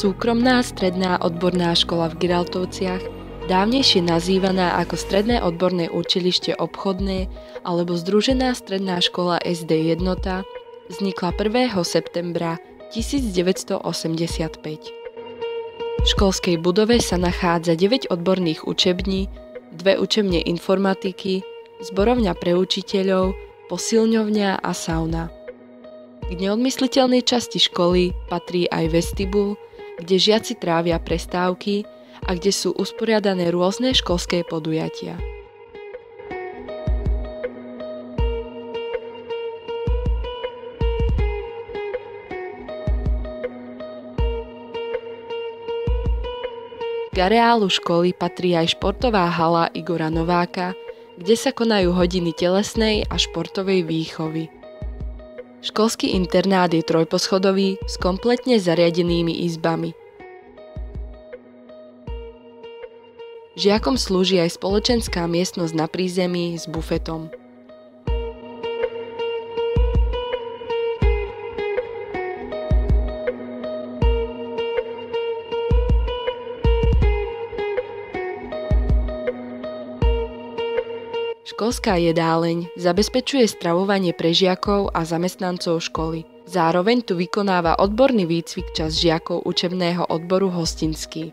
súkromná stredná odborná škola v Giraltovciach, dávnejšie nazývaná ako Stredné odborné učilište obchodné alebo Združená stredná škola SD Jednota, vznikla 1. septembra 1985. V školskej budove sa nachádza 9 odborných učební, 2 učebne informatiky, zborovňa pre učiteľov, posilňovňa a sauna. K neodmysliteľnej časti školy patrí aj vestibul, kde žiaci trávia prestávky a kde sú usporiadané rôzne školské podujatia. K areálu školy patrí aj športová hala Igora Nováka, kde sa konajú hodiny telesnej a športovej výchovy. Školský internát je trojposchodový s kompletne zariadenými izbami. Žiakom slúži aj spoločenská miestnosť na prízemí s bufetom. Školská jedáleň zabezpečuje stravovanie pre žiakov a zamestnancov školy. Zároveň tu vykonáva odborný výcvik časť žiakov učebného odboru hostinský.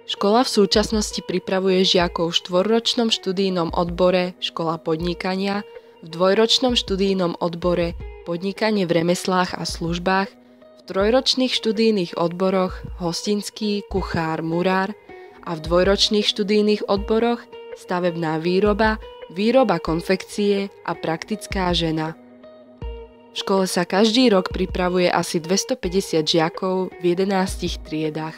Škola v súčasnosti pripravuje žiakov v 4-ročnom študijnom odbore Škola podnikania, v 2-ročnom študijnom odbore Podnikanie v remeslách a službách, v 3-ročných študijných odboroch Hostinský, kuchár, murár a v 2-ročných študijných odboroch Stavebná výroba, výroba konfekcie a praktická žena. V škole sa každý rok pripravuje asi 250 žiakov v 11 triedách.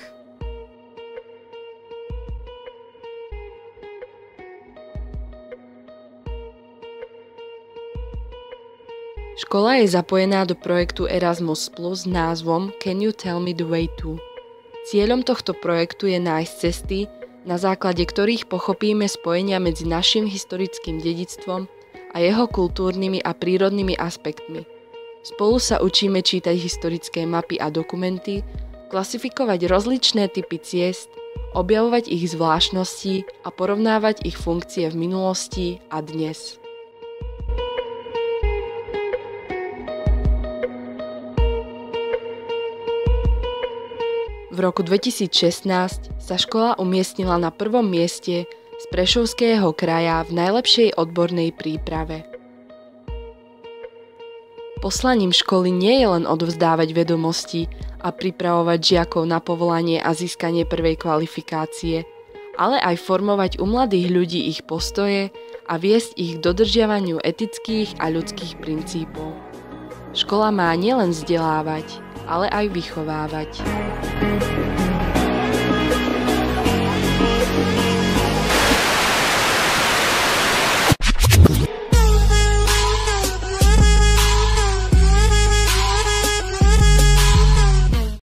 Škola je zapojená do projektu Erasmus Plus s názvom Can you tell me the way to? Cieľom tohto projektu je nájsť cesty, na základe ktorých pochopíme spojenia medzi našim historickým dedičstvom a jeho kultúrnymi a prírodnými aspektmi. Spolu sa učíme čítať historické mapy a dokumenty, klasifikovať rozličné typy ciest, objavovať ich zvláštnosti a porovnávať ich funkcie v minulosti a dnes. V roku 2016 sa škola umiestnila na 1. mieste z Prešovského kraja v najlepšej odbornej príprave. Poslaním školy nie je len odovzdávať vedomosti a pripravovať žiakov na povolanie a získanie prvej kvalifikácie, ale aj formovať u mladých ľudí ich postoje a viesť ich k dodržiavaniu etických a ľudských princípov. Škola má nielen vzdelávať, ale aj vychovávať.